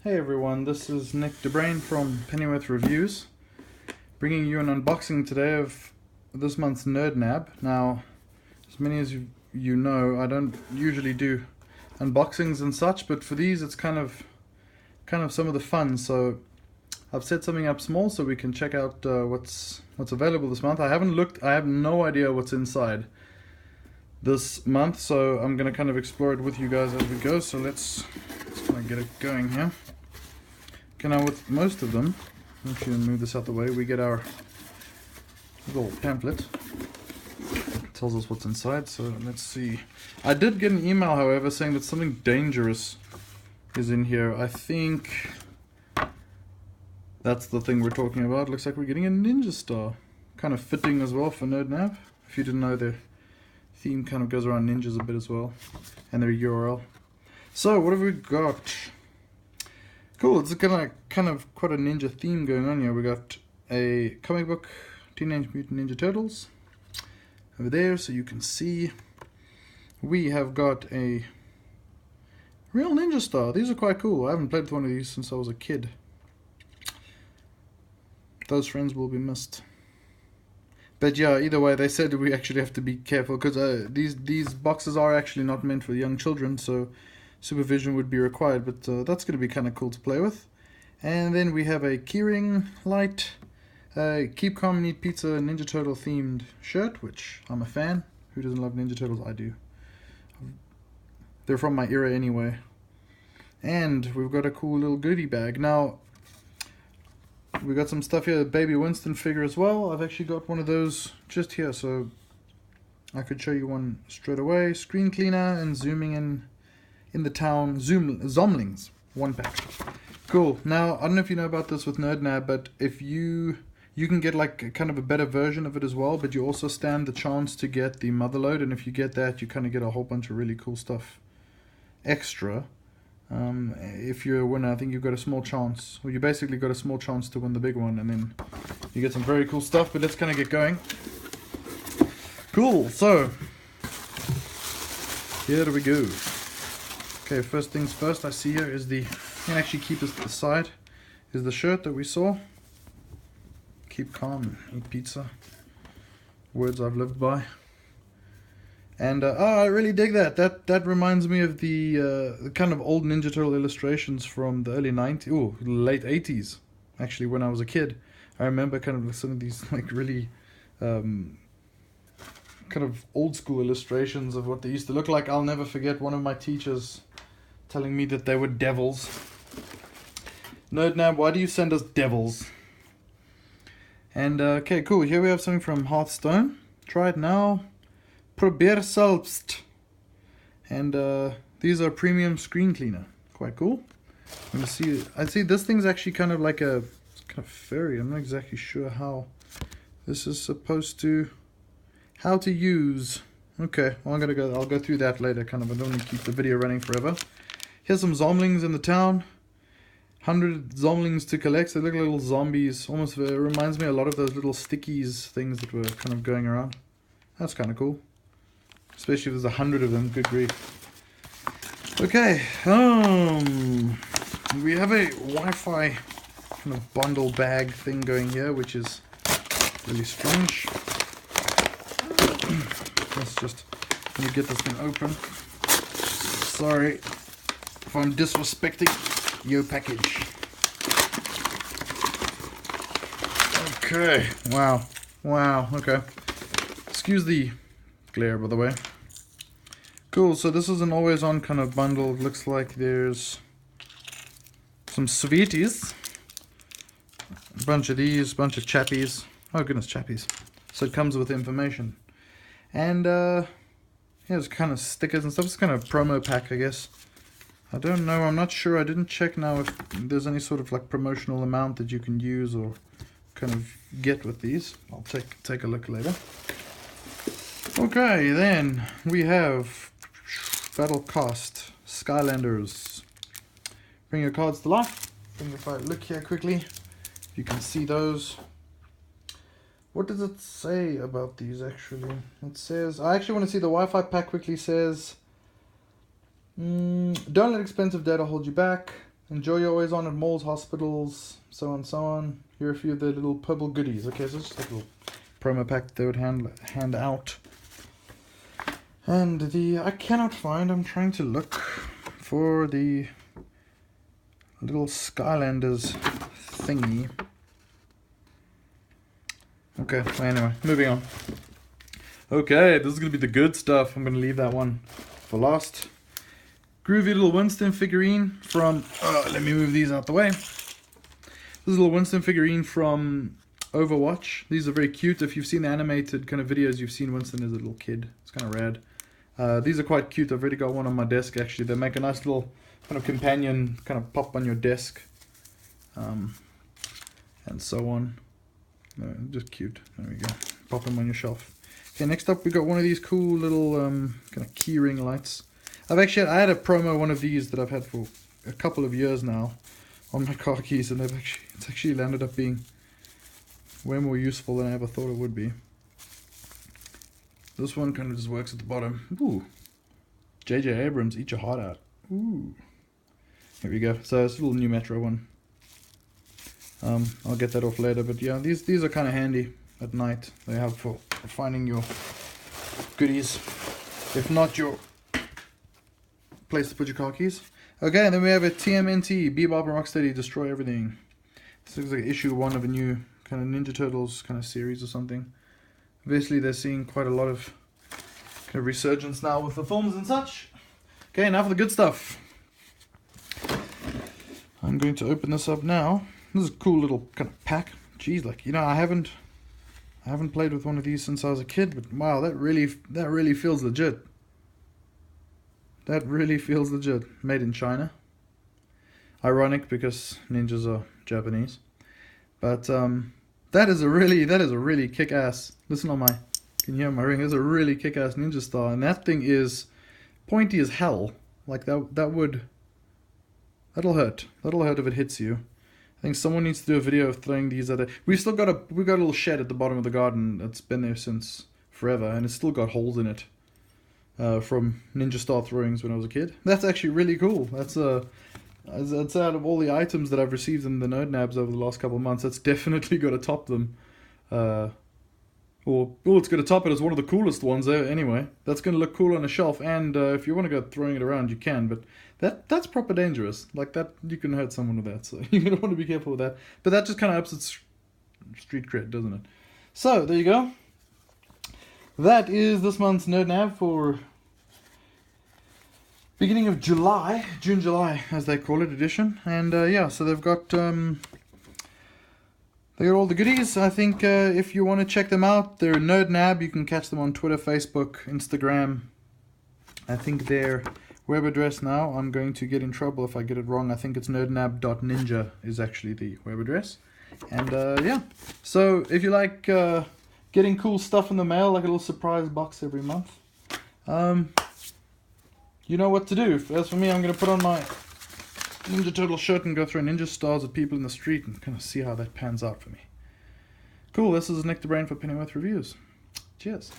Hey everyone, this is Nick DeBrain from Pennyworth Reviews, bringing you an unboxing today of this month's NerdNab. Now, as many as you know, I don't usually do unboxings and such, but for these it's kind of some of the fun. So I've set something up small so we can check out what's available this month. I haven't looked. I have no idea what's inside this month, so I'm gonna kind of explore it with you guys as we go. So let's kind of get it going here. Okay, now with most of them, if you move this out the way, we get our little pamphlet. It tells us what's inside, so let's see. I did get an email, however, saying that something dangerous is in here. I think that's the thing we're talking about. Looks like we're getting a ninja star. Kind of fitting as well for NerdNab. If you didn't know, their theme kind of goes around ninjas a bit as well, and their URL. So what have we got? Cool, it's kind of quite a ninja theme going on here. We got a comic book, Teenage Mutant Ninja Turtles, over there, so you can see. We have got a real ninja star. These are quite cool. I haven't played with one of these since I was a kid. Those friends will be missed. But yeah, either way, they said we actually have to be careful because these boxes are actually not meant for young children, so supervision would be required, but that's going to be kind of cool to play with. And then we have a keyring light, Keep Calm and Eat Pizza Ninja Turtle themed shirt, which I'm a fan. Who doesn't love Ninja Turtles? I do. They're from my era anyway. And we've got a cool little goodie bag. Now, we got some stuff here, a Baby Winston figure as well. I've actually got one of those just here, so I could show you one straight away. Screen cleaner and zooming in the town Zomlings, one pack. Cool. Now, I don't know if you know about this with NerdNab, but if you can get like kind of a better version of it as well, but you also stand the chance to get the motherload, and if you get that, you kind of get a whole bunch of really cool stuff extra. If you're a winner, I think you've got a small chance, or you basically got a small chance to win the big one, and then you get some very cool stuff, but let's kind of get going. Cool, so here we go. Okay, first things first, I see here is you can actually keep this to the side, is the shirt that we saw. Keep calm, eat pizza. Words I've lived by. And I really dig that. That reminds me of the kind of old Ninja Turtle illustrations from the early 90s, late 80s, actually, when I was a kid. I remember kind of some of these like really kind of old school illustrations of what they used to look like. I'll never forget one of my teachers telling me that they were devils. NerdNab, why do you send us devils? And okay, cool. Here we have something from Hearthstone. Try it now. Probeer selbst. And these are premium screen cleaner. Quite cool. I'm gonna see. I see this thing's actually kind of like it's kind of furry. I'm not exactly sure how this is supposed to. How to use. Okay, well I'll go through that later. Kind of. I don't want to keep the video running forever. Here's some Zomlings in the town. 100 Zomlings to collect. They look like little zombies. Almost reminds me a lot of those little stickies things that were kind of going around. That's kind of cool. Especially if there's 100 of them. Good grief. Okay. We have a Wi-Fi kind of bundle bag thing going here, which is really strange. Let's just let me get this thing open. Sorry if I'm disrespecting your package. Okay. Wow. Okay. Excuse the glare, by the way. Cool. So this is an always-on kind of bundle. It looks like there's some sweeties, a bunch of these, a bunch of chappies. Oh goodness, chappies. So it comes with information. And here's kind of stickers and stuff. It's kind of a promo pack, I guess. I don't know. I'm not sure. I didn't check now if there's any sort of like promotional amount that you can use or kind of get with these. I'll take a look later. Okay, then we have Battle Cost Skylanders. Bring your cards to life. And if I look here quickly, you can see those. What does it say about these actually? It says, I actually want to see the Wi-Fi pack quickly. Says, don't let expensive data hold you back. Enjoy your always on at malls, hospitals, so on, so on. Here are a few of the little purple goodies. Okay, so it's just a little promo pack they would hand out. And I cannot find, I'm trying to look for the little Skylanders thingy. Okay, anyway, moving on. Okay, this is going to be the good stuff. I'm going to leave that one for last. Groovy little Winston figurine from, let me move these out the way. This is a little Winston figurine from Overwatch. These are very cute. If you've seen the animated kind of videos, you've seen Winston as a little kid. It's kind of rad. These are quite cute. I've already got one on my desk actually. They make a nice little kind of companion, kind of pop on your desk. And so on. Just cute. There we go. Pop them on your shelf. Okay, next up we got one of these cool little kind of keyring lights. I had a promo one of these that I've had for a couple of years now on my car keys, and it's actually landed up being way more useful than I ever thought it would be. This one kind of just works at the bottom. Ooh, J.J. Abrams, eat your heart out. Ooh, here we go. So it's a little new Metro one. I'll get that off later, but yeah, these are kind of handy at night. They have for finding your goodies, if not your place to put your car keys. Okay, and then we have a TMNT, Bebop and Rocksteady, Destroy Everything. This looks like issue 1 of a new kind of Ninja Turtles kind of series or something. Obviously they're seeing quite a lot of kind of resurgence now with the films and such. Okay, now for the good stuff. I'm going to open this up now. This is a cool little kind of pack. Jeez, like, you know, I haven't played with one of these since I was a kid, but wow, that really feels legit. That really feels legit. Made in China. Ironic because ninjas are Japanese. But that is a really kick-ass. Listen on my, can you hear my ring? It's a really kick-ass ninja star, and that thing is pointy as hell. Like that'll hurt. That'll hurt if it hits you. I think someone needs to do a video of throwing these at it. We've got a little shed at the bottom of the garden that's been there since forever, and it's still got holes in it from ninja star throwings when I was a kid. That's actually really cool. That's out of all the items that I've received in the NerdNabs over the last couple of months, that's definitely got to top them. Or it's going to top it as one of the coolest ones there anyway. That's going to look cool on a shelf, and if you want to go throwing it around, you can, but that's proper dangerous. Like that, you can hurt someone with that, so you're going to want to be careful with that. But that just kind of ups its street cred, doesn't it? So, there you go. That is this month's NerdNab for beginning of July, June-July, as they call it, edition. And yeah, so they've got... they got all the goodies. I think if you want to check them out, they're NerdNab. You can catch them on Twitter, Facebook, Instagram. I think their web address now, I'm going to get in trouble if I get it wrong. I think it's nerdnab.ninja is actually the web address. And yeah, so if you like getting cool stuff in the mail, like a little surprise box every month, you know what to do. As for me, I'm going to put on my Ninja Turtle shirt and go throw ninja stars at people in the street and kind of see how that pans out for me. Cool, this is Nick the Brain for Pennyworth Reviews. Cheers.